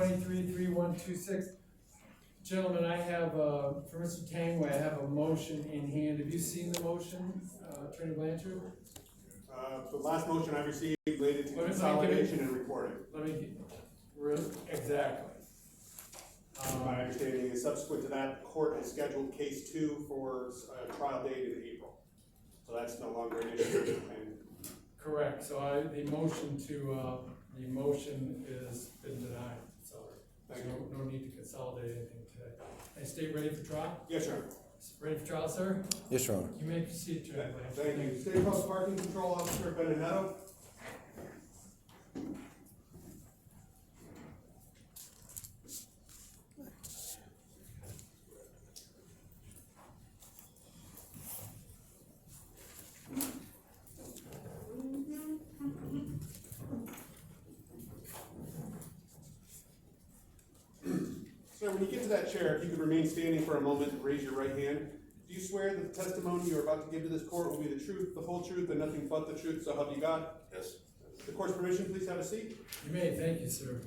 2023-3126. Gentlemen, I have, for Mr. Tanguay, I have a motion in hand. Have you seen the motion, Attorney Blanchard? The last motion I received related to consolidation and reporting. Exactly. My understanding is subsequent to that, the court has scheduled case 2 for a trial date in April. So that's no longer an issue. Correct. So the motion is been denied. So there's no need to consolidate anything today. I state ready for trial? Yes, sir. Ready for trial, sir? Yes, Your Honor. You may proceed, Attorney Blanchard. Thank you. State House Parking Control Officer Benedetto. Sir, when you get to that chair, if you could remain standing for a moment and raise your right hand. Do you swear that the testimony you are about to give to this court will be the truth, the whole truth, and nothing but the truth, so help you God? Yes. The court's permission, please have a seat. You may. Thank you, sir.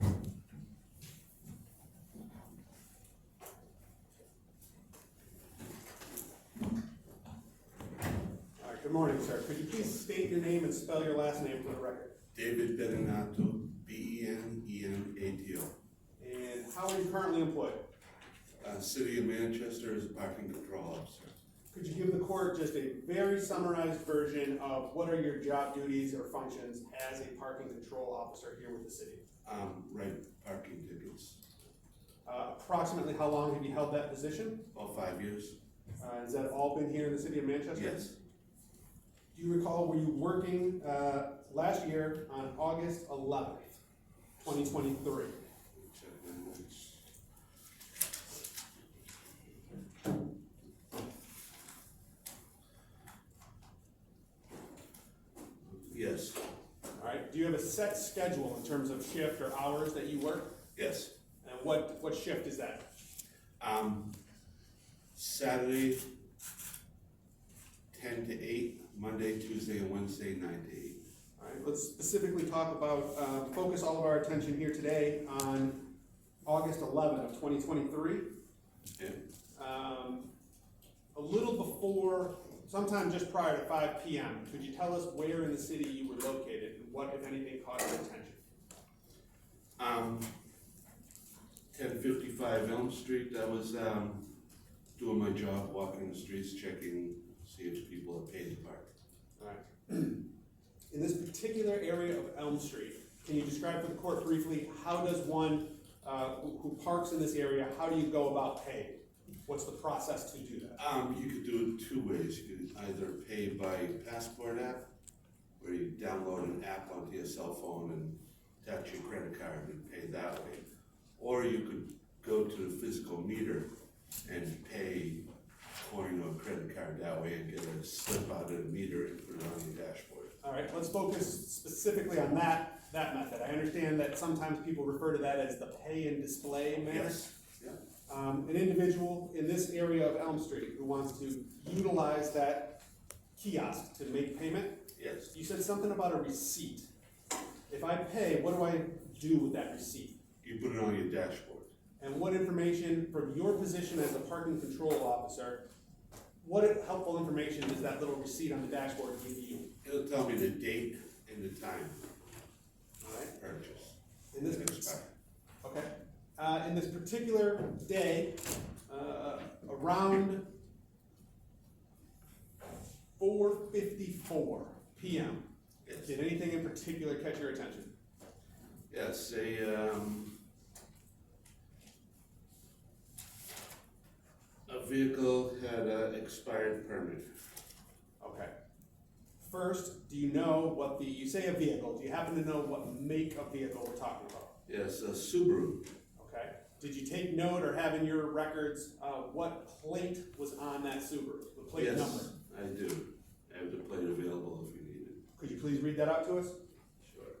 All right, good morning, sir. Could you please state your name and spell your last name for the record? David Benenato, B-E-N-E-N-A-T-O. And how are you currently employed? City of Manchester as a parking control officer. Could you give the court just a very summarized version of what are your job duties or functions as a parking control officer here with the city? Write parking tickets. Approximately how long have you held that position? About 5 years. Has that all been here in the city of Manchester? Yes. Do you recall, were you working last year on August 11th, 2023? Check my notes. Yes. All right. Do you have a set schedule in terms of shift or hours that you work? Yes. And what shift is that? Saturday 10 to 8, Monday, Tuesday, and Wednesday 9 to 8. All right. Let's specifically talk about, focus all of our attention here today on August 11th of 2023. Okay. A little before, sometime just prior to 5 p.m., could you tell us where in the city you were located and what, if anything, caught your attention? 1055 Elm Street. I was doing my job, walking the streets, checking, see if people have paid to park. All right. In this particular area of Elm Street, can you describe for the court briefly, how does one who parks in this area, how do you go about paying? What's the process to do that? You could do it 2 ways. You could either pay by passport app, where you download an app onto your cell phone and attach your credit card and pay that way. Or you could go to the physical meter and pay coin or credit card that way and get a slip out of the meter and put it on your dashboard. All right, let's focus specifically on that method. I understand that sometimes people refer to that as the pay and display manner. Yes. Yeah. An individual in this area of Elm Street who wants to utilize that kiosk to make payment. Yes. You said something about a receipt. If I pay, what do I do with that receipt? You put it on your dashboard. And what information from your position as a parking control officer, what helpful information does that little receipt on the dashboard give you? It'll tell me the date and the time All right. purchase. In this expired. Okay. In this particular day, around 4:54 p.m. Yes. Did anything in particular catch your attention? Yes, a vehicle had an expired permit. Okay. First, do you know what you say a vehicle, do you happen to know what make of vehicle we're talking about? Yes, a Subaru. Okay. Did you take note or have in your records what plate was on that Subaru, the plate Yes, number? I do. I have the plate available if you need it. Could you please read that out to us? Sure.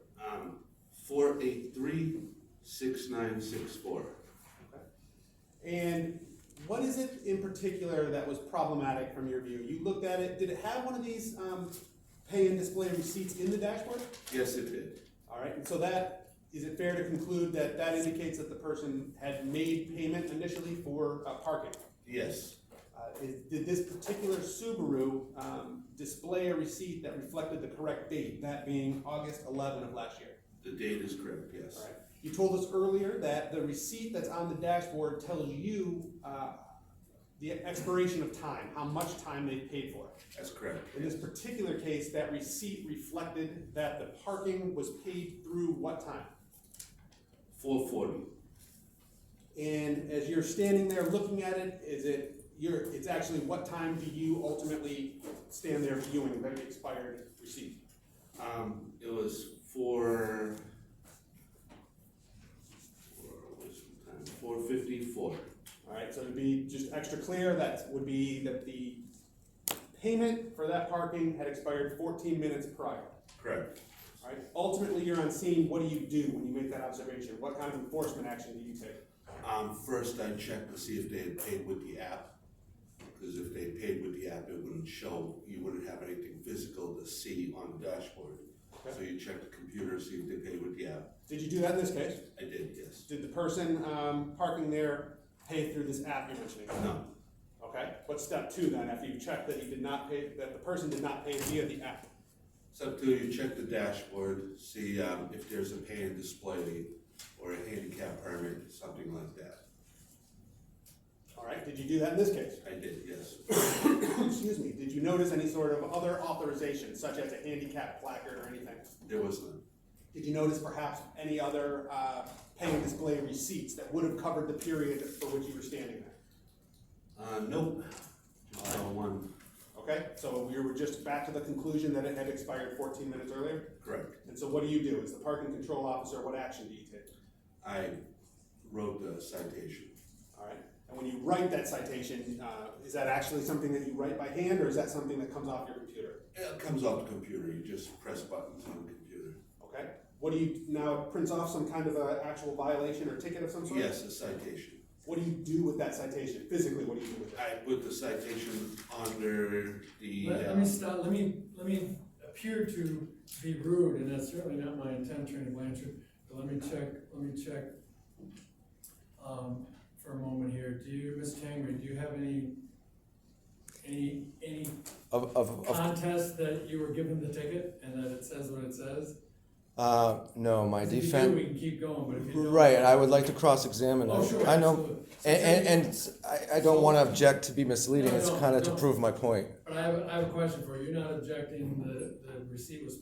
483-6964. Okay. And what is it in particular that was problematic from your view? You looked at it, did it have one of these pay and display receipts in the dashboard? Yes, it did. All right, and so that is it fair to conclude that that indicates that the person had made payment initially for parking? Yes, Did this particular Subaru display a receipt that reflected the correct date, that being August 11 of last year? the date is correct, yes. All right. You told us earlier that the receipt that's on the dashboard tells you the expiration of time, how much time they paid for it. That's correct. In this particular case, that receipt reflected that the parking was paid through what time? 4:40. And as you're standing there looking at it, it's actually what time do you ultimately stand there viewing the expired receipt? It was 4:54. All right, so to be just extra clear, that would be that the payment for that parking had expired 14 minutes prior. Correct. All right, ultimately you're on scene, what do you do when you make that observation? What kind of enforcement action do you take? First I checked to see if they had paid with the app, because if they paid with the app, it wouldn't show, you wouldn't have anything physical to see on the dashboard. Okay. So you check the computer, see if they paid with the app. Did you do that in this case? I did, yes. Did the person parking there pay through this app you're mentioning? No. Okay, what's step two then, after you checked that he did not pay, that the person did not pay via the app? So two, you check the dashboard, see if there's a pay and display or a handicap permit, something like that. All right, did you do that in this case? I did, yes. Excuse me, did you notice any sort of other authorization, such as a handicap placard or anything? There was none. Did you notice perhaps any other pay and display receipts that would have covered the period for which you were standing there? Nope. Just one. Okay, so we were just back to the conclusion that it had expired 14 minutes earlier? Correct. And so what do you do? As the parking control officer, what action do you take? I wrote the citation. All right, and when you write that citation, is that actually something that you write by hand, or is that something that comes off your computer? It comes off the computer, you just press buttons on the computer. Okay, what do you, now it prints off some kind of a actual violation or ticket of some sort? Yes, a citation. What do you do with that citation? Physically, what do you do with it? I put the citation under the. Let me stop, let me appear to be rude, and that's certainly not my intent, Attorney Blanchard, but let me check, for a moment here. Do you, Ms. Tanguay, do you have any Of contest that you were given the ticket and that it says what it says? no, my If you do, defense. we can keep going, but if you don't. Right, and I would like to cross-examine it. Oh, sure, I know, absolutely. and I don't want to object to be misleading. No, It's no, kind of to no. prove my point. But I have a question for you. You're not objecting the receipt was,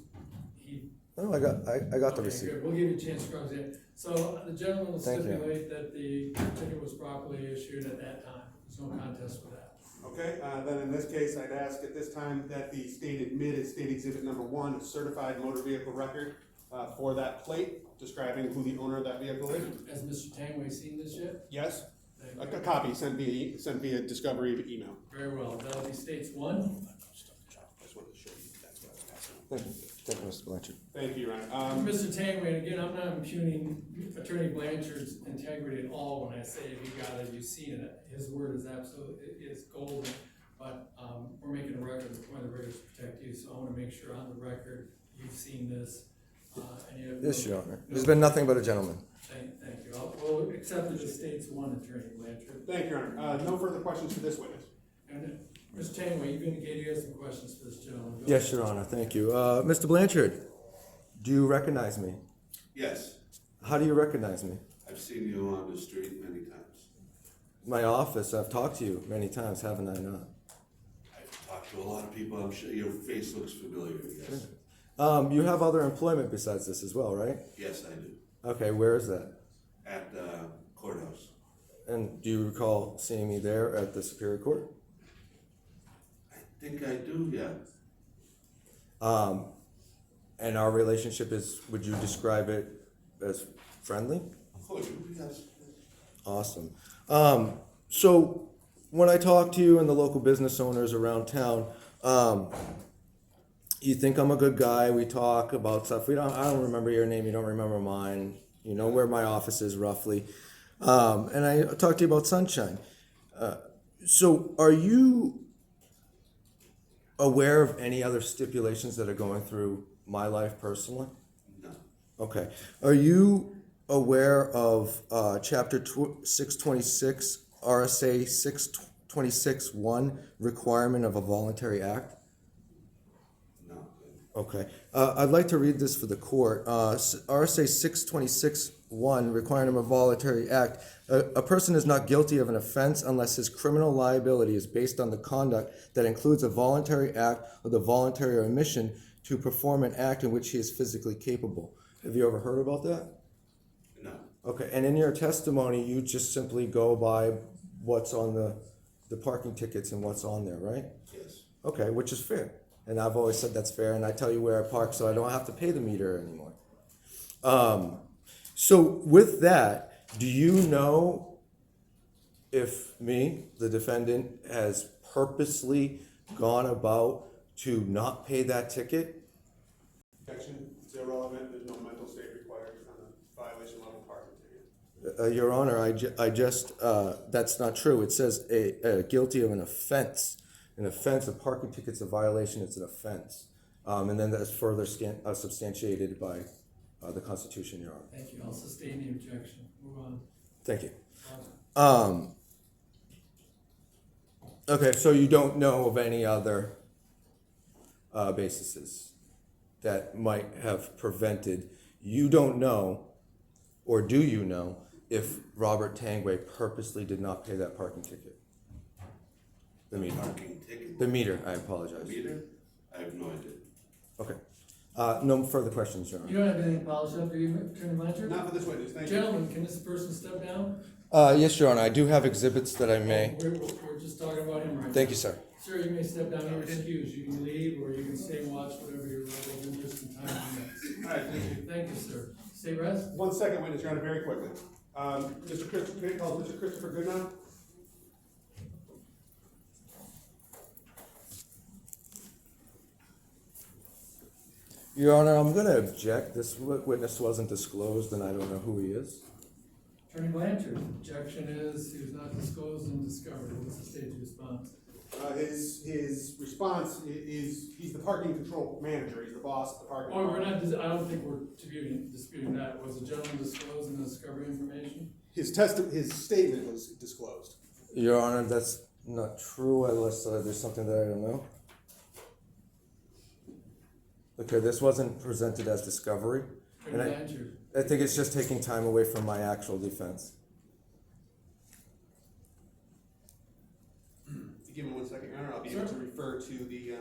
he. No, I got the Okay, receipt. good. We'll give you a chance to cross it. So the gentleman will Thank you. stipulate that the ticket was properly issued at that time. There's no contest with that. Okay, then in this case, I'd ask at this time that the state admit as state exhibit number 1, a certified motor vehicle record for that plate, describing who the owner of that vehicle is. Has Mr. Tanguay seen this yet? Yes, Thank a you. copy sent via discovery of email. Very well. That'll be states 1. Just wanted to show you that's what I was passing on. Thank you, Mr. Blanchard. Thank you, Your Honor. Mr. Tanguay, and again, I'm not impugning Attorney Blanchard's integrity at all when I say if you got it, you've seen it. His word is absolutely, is golden, but we're making a record, the point of the record is to protect you, so I wanna make sure on the record you've seen this. And you have Yes, no- Your Honor. no- He's been nothing but a gentleman. Thank you. We'll accept it as states 1, Attorney Blanchard. Thank you, Your Honor. No further questions for this witness. And Mr. Tanguay, you've indicated you have some questions for this gentleman. Go Yes, ahead. Your Honor. Thank you. Mr. Blanchard, do you recognize me? Yes, How do you recognize me? I've seen you on the street many times. My office. I've talked to you many times, haven't I not? I've talked to a lot of people, I'm sure your face looks familiar, yes. You have other employment besides this as well, right? Yes, I do. Okay, where is that? At the courthouse. And do you recall seeing me there at the Superior Court? I think I do, yeah. And our relationship is, would you describe it as friendly? Oh, yes. Awesome. So when I talk to you and the local business owners around town, you think I'm a good guy. We talk about stuff. I don't remember your name. You don't remember mine. You know where my office is roughly. And I talk to you about sunshine. So are you aware of any other stipulations that are going through my life personally? No. Okay. Are you aware of Chapter 626, RSA 626-1, requirement of a voluntary act? No. Okay. I'd like to read this for the court. RSA 626-1, requiring a voluntary act. A person is not guilty of an offense unless his criminal liability is based on the conduct that includes a voluntary act or the voluntary omission to perform an act in which he is physically capable. Have you ever heard about that? No. Okay, and in your testimony, you just simply go by what's on the parking tickets and what's on there, right? Yes. Okay, which is fair. And I've always said that's fair, and I tell you where I park so I don't have to pay the meter anymore. So with that, do you know if me, the defendant, has purposely gone about to not pay that ticket? Objection, it's irrelevant, there's no mental state required on a violation level parking ticket. Your Honor, I just that's not true. It says guilty of an offense. An offense, a parking ticket's a violation, it's an offense. And then that's further substantiated by the Constitution, Your Honor. Thank you, I'll sustain the objection, move on. Thank you. Okay, so you don't know of any other bases that might have prevented, you don't know, or do you know, if Robert Tanguay purposely did not pay that parking ticket? The meter. Parking ticket? The meter, I apologize. Meter? I have no idea. Okay. No further questions, Your Honor. You don't have anything polished up, do you, Attorney Blanchard? Not for this witness, thank you. Gentlemen, can this person step down? Yes, Your Honor, I do have exhibits that I may. We're just talking about him right now. Thank you, sir. Sir, you may step down, you're excused, you can leave, or you can stay and watch whatever your level of interest and time permits. All right, thank you. Thank you, sir. Stay rest. 1 second, witness, Your Honor, very quickly. Mr. Christopher, can you call Mr. Christopher Goodman? Your Honor, I'm going to object. This witness wasn't disclosed, and I don't know who he is. Attorney Blanchard, objection is he was not disclosed and discovered. What's the state's response? His response is, he's the parking control manager, he's the boss of the parking. Oh, we're not, I don't think we're disputing that. Was the gentleman disclosed in the discovery information? His statement was disclosed. Your Honor, that's not true unless there's something that I don't know. Okay, this wasn't presented as discovery. And Attorney Blanchard. I think it's just taking time away from my actual defense. If you give me 1 second, Your Honor, I'll be able to refer to the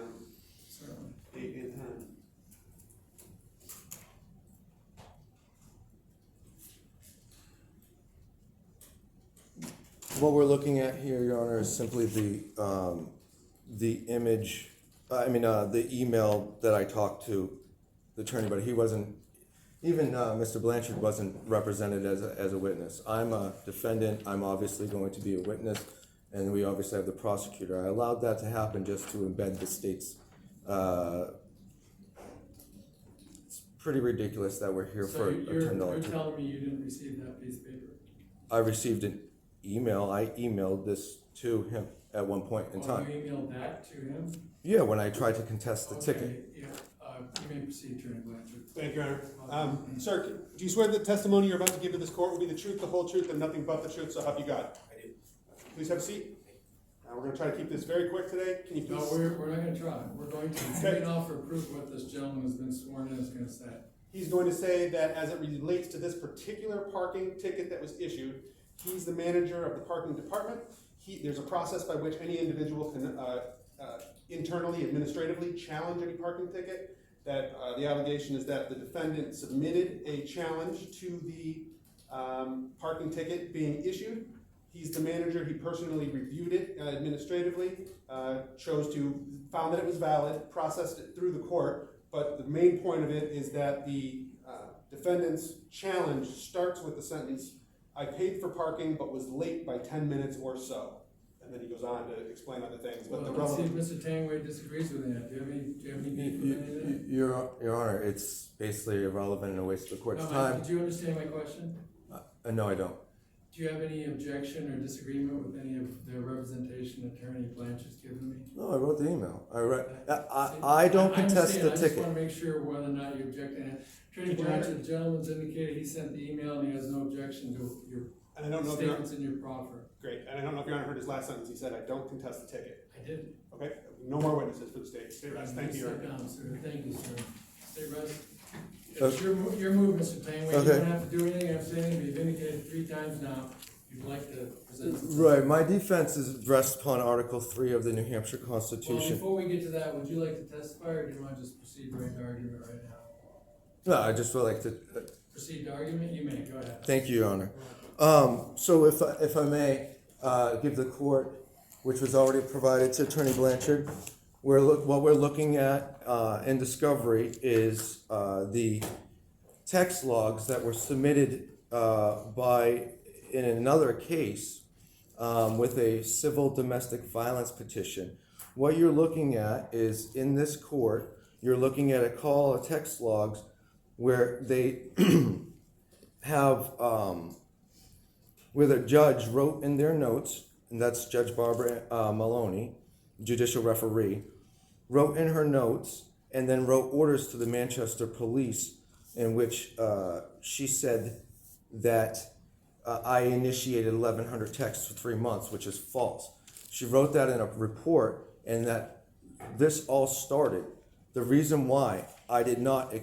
Certainly. date and time. What we're looking at here, Your Honor, is simply the image, the email that I talked to the attorney, but he wasn't, even Mr. Blanchard wasn't represented as a witness. I'm a defendant, I'm obviously going to be a witness, and we obviously have the prosecutor. I allowed that to happen just to embed the state's, it's pretty ridiculous that we're here for a $10 you're ticket. telling me you didn't receive that piece of paper? I received an email. I emailed this to him at one point in time. You emailed that to him? Yeah, when I tried to contest the Okay, ticket. yeah, you may proceed, Attorney Blanchard. Thank you, Your Honor. Sir, do you swear the testimony you're about to give to this court will be the truth, the whole truth, and nothing but the truth, so help you God? I do. Please have a seat. We're gonna try to keep this very quick today. Can you No, please? we're not gonna try. We're going to, you may offer proof what this gentleman has been sworn in is gonna say. He's going to say that as it relates to this particular parking ticket that was issued, he's the manager of the parking department. There's a process by which any individual can internally, administratively challenge any parking ticket. That the allegation is that the defendant submitted a challenge to the parking ticket being issued. He's the manager, he personally reviewed it administratively, found that it was valid, processed it through the court, but the main point of it is that the defendant's challenge starts with the sentence, "I paid for parking but was late by 10 minutes or so." And then he goes on to explain other things, but the Well, let's see if relevant. Mr. Tanguay disagrees with that. Do you have any beef with any of that? Your Honor, it's basically irrelevant and a waste of the court's No, time. did you understand my question? No, I don't. Do you have any objection or disagreement with any of the representation Attorney Blanchard's given me? No, I wrote the email. I don't contest the I just ticket. wanna make sure whether or not you object to it. Attorney Blanchard, the gentleman's indicated he sent the email and he has no objection to your And I don't know if you're, statements in your proffer. great, and I don't know if Your Honor heard his last sentence, he said, I don't contest the ticket. I did. Okay, no more witnesses for the state. State rest, thank you, Your Honor. Sit down, sir. Thank you, sir. State rest. Okay. It's your move, Mr. Tanguay. You Okay. don't have to do anything I'm saying, but you've indicated 3 times now you'd like to present some. Right, my defense is rests upon Article 3 of the New Hampshire Well, Constitution. before we get to that, would you like to testify, or do you want to just proceed right to argument right now? No, I just would like to, Proceed to argument, you may, go ahead. thank you, Your Honor. So if I may, give the court, which was already provided to Attorney Blanchard, what we're looking at in discovery is the text logs that were submitted in another case with a civil domestic violence petition. What you're looking at is, in this court, you're looking at a text logs where they have where the judge wrote in their notes, and that's Judge Barbara Maloney, judicial referee, wrote in her notes and then wrote orders to the Manchester police in which she said that I initiated 1,100 texts for 3 months, which is false. She wrote that in a report, and that this all started. The reason why I did not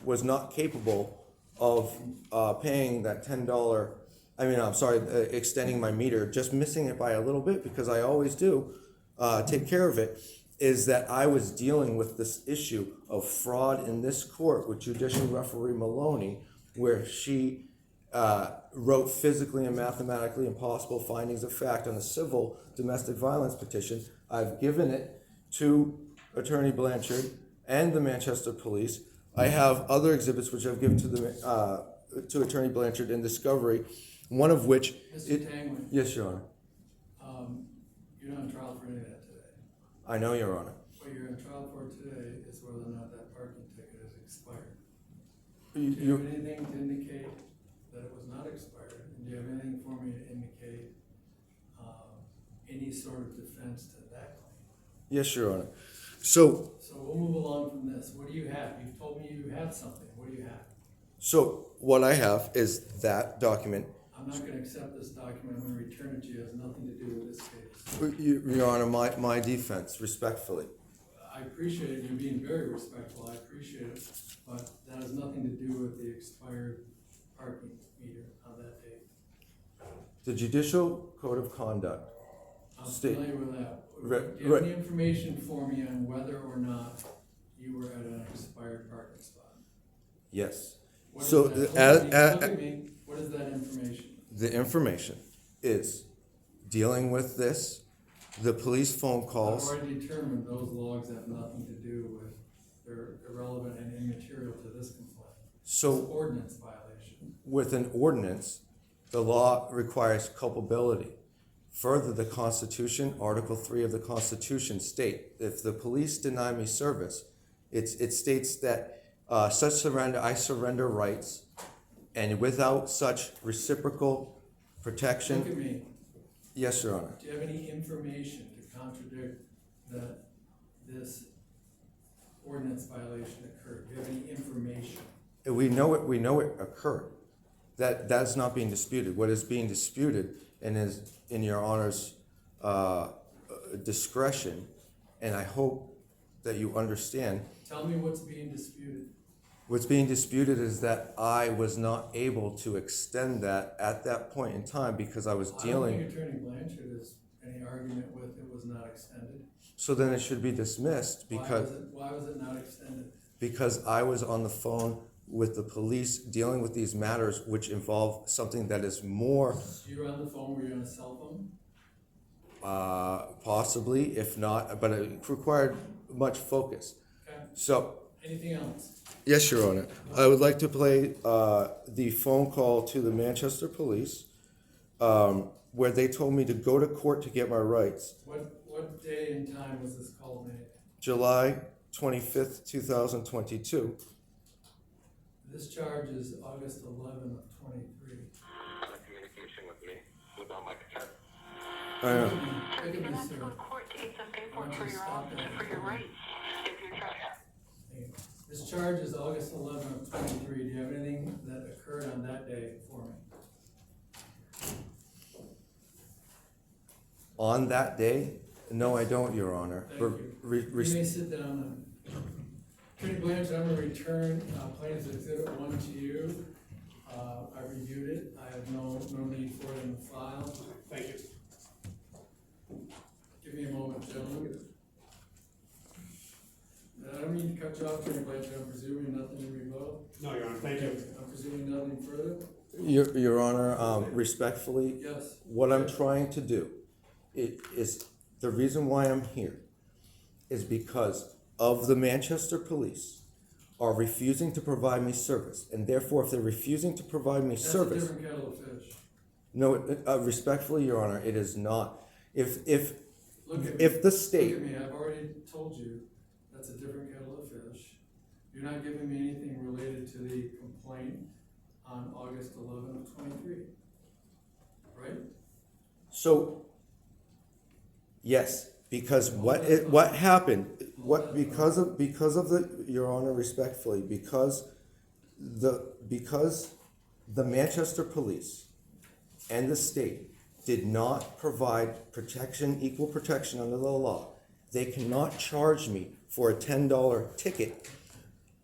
was not capable of paying that $10. Extending my meter, just missing it by a little bit, because I always do take care of it, is that I was dealing with this issue of fraud in this court with Judicial Referee Maloney, where she wrote physically and mathematically impossible findings of fact on a civil domestic violence petition. I've given it to Attorney Blanchard and the Manchester police. I have other exhibits which I've given to Attorney Blanchard in discovery. One of which, Mr. Tanguay, yes, Your Honor. you're not on trial for any of that today. I know, Your Honor. What you're on trial for today is whether or not that parking ticket is expired. Do You, you have anything to indicate that it was not expired? And do you have anything for me to indicate any sort of defense to that claim? yes, Your Honor. So we'll move along from this. What do you have? You've told me you have something. What do you have? what I have is that document. I'm not gonna accept this document. I'm gonna return it to you. It has nothing to do with this case. Your Honor, my defense, respectfully. I appreciate it. You're being very respectful. I appreciate it. But that has nothing to do with the expired parking meter on that date. The Judicial Code of Conduct. I'm State. familiar with that. Right, Do you have any information for me on whether or not you were at an expired parking spot? Yes. What is So that? Look at me. What is that information? the information is dealing with this, the police phone I've calls. already determined those logs have nothing to do with, they're irrelevant and immaterial to this complaint. It's an So ordinance violation. with an ordinance, the law requires culpability. Further, the Constitution, Article 3 of the Constitution state, if the police deny me service, it states that such surrender, I surrender rights, and without such reciprocal protection. Look at me. Yes, Your Honor. Do you have any information to contradict that this ordinance violation occurred? Do you have any information? We know it occurred. That's not being disputed. What is being disputed, and is in Your Honor's discretion, and I hope that you understand, Tell me what's being disputed. what's being disputed is that I was not able to extend that at that point in time because I was I don't dealing. think Attorney Blanchard has any argument with it was not extended. So then it should be dismissed because Why was it not extended? I was on the phone with the police dealing with these matters which involve something that is more So you were on the phone, were you on a cell phone? possibly, if not, but it required much focus. Okay, So, anything else? yes, Your Honor, I would like to play the phone call to the Manchester police where they told me to go to court to get my rights. What day and time was this call made? July 25th, 2022. This charge is August 11 of 23. Communication with me without my consent. Look at You're me, not to sir. go to court to get some Why paperwork don't for you your stop own, that? for your rights. If you're trying, Hang on. This charge is August 11th of 23. Do you have anything that occurred on that day for me? On that day? No, I don't, Your Honor. Thank you. You may sit down. Attorney Blanchard, I'm gonna return Plaintiff's Exhibit 1 to you. I reviewed it. I have no need for it in the file. Thank you. Give me a moment, gentlemen. I don't mean to cut you off, Attorney Blanchard. I'm presuming nothing to rebuttal. No, Your Honor, thank you. I'm presuming nothing further? Your Honor, respectfully, Yes. what I'm trying to do is the reason why I'm here is because of the Manchester police are refusing to provide me service, and therefore, if they're refusing to provide me That's service, a different kettle of fish. no, respectfully, Your Honor, it is not. If Look at the me. state, Look at me. I've already told you that's a different kettle of fish. You're not giving me anything related to the complaint on August 11th of 23. Right? so yes, because what happened, because of the, Your Honor, respectfully, because the Manchester police and the state did not provide protection, equal protection under the law, they cannot charge me for a $10 ticket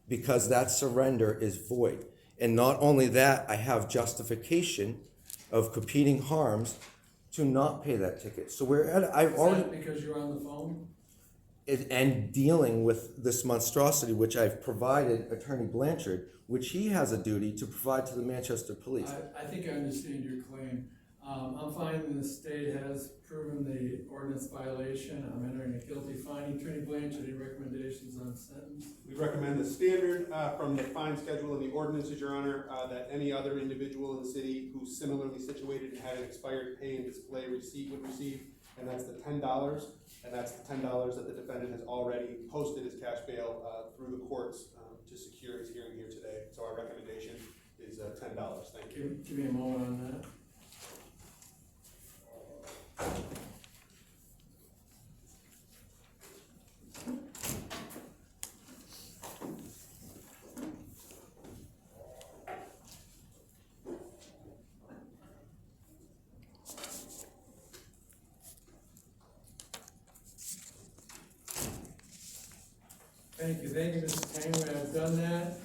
because that surrender is void. And not only that, I have justification of competing harms to not pay that ticket. So I've Is already, that because you're on the phone? and dealing with this monstrosity, which I've provided Attorney Blanchard, which he has a duty to provide to the Manchester police. I think I understand your claim. I'm finding the state has proven the ordinance violation. I'm entering a guilty finding. Attorney Blanchard, any recommendations on sentence? We recommend the standard from the fine schedule and the ordinances, Your Honor, that any other individual in the city who's similarly situated and had an expired pay and display receipt would receive, and that's the $10, and that's the $10 that the defendant has already posted as cash bail through the courts to secure his hearing here today. So our recommendation is $10. Thank you. Give me a moment on that. Thank you, Mr. Tanguay. I've done that.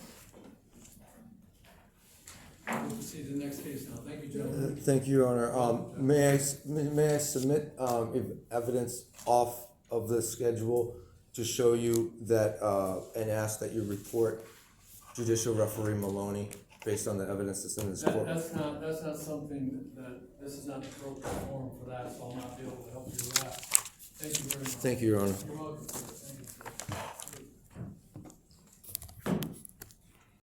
We'll proceed to the next case now. Thank you, gentlemen. Thank you, Your Honor. May I submit evidence off of the schedule to show you that, and ask that you report Judicial Referee Maloney based on the evidence that's in this court? That's not something that, this is not the appropriate forum for that, so I'll not be able to help you with that. Thank you very much. Thank you, Your Honor. You're welcome.